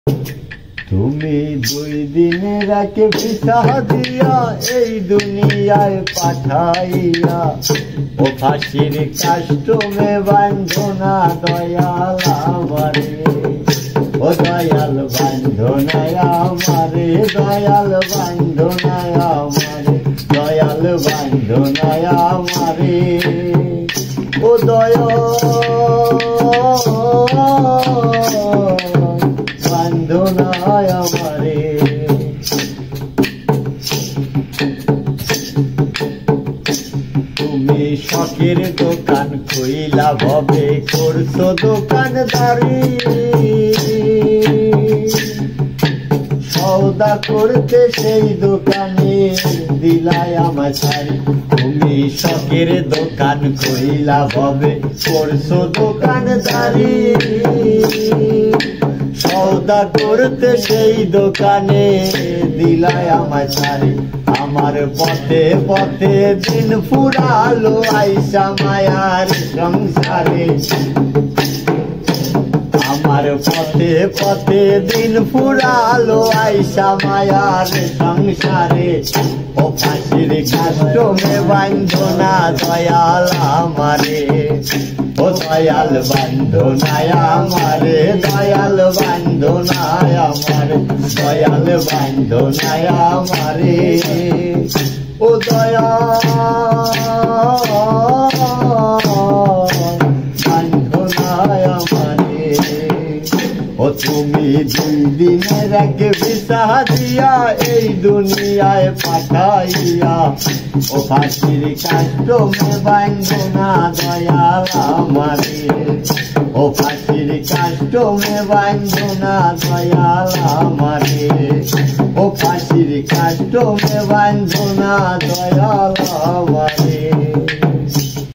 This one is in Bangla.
তুমি 2 দিনের আগে ভিসা দিয়া এই দুনিয়ায় পাঠাইয়া ও ফাঁসির কাস্টমে বাঁধো না দয়াল আমারে, ও দয়াল বাঁধো না আমারে, দয়াল বাঁধো না আমারে, দয়াল বাঁধো না আমারে, ও দয়াল বাঁধো না আমারে। তুমি শখের দোকান খুইলা ভবে করছো দোকানদারি, সওদা করতে সেই দোকানে দিলাই আমার ছাড়ি। তুমি শখের দোকান খুইলা ভবে করছো দোকানদারি, সওদা করতে সেই দোকানে দিলাই আমার ছাড়ি। আমার পথে পথে দিন ফুরালো আইসা মায়ার সংসারে, আমার পথে পথে দিন ফুরালো আইসা মায়ার সংসারে, ও ফাঁসির কাস্টমে বাঁধো না দয়াল আমারে, ও দয়াল বাঁধো না আমারে, দয়াল বাঁধো না আমারে, দয়াল বাঁধো না আমারে, ও দয়াল বাঁধো না আমারে। ও তুমি 2 দিনের আগে ভিসা দিয়া এই দুনিয়ায় পাঠাইয়া ও ফাঁসির কাস্টমে বাঁধো না দয়াল আমারে, ও ফাঁসির কাস্টমে বাঁধো না দয়াল আমারে, ও ফাঁসির কাস্টমে বাঁধো না দয়াল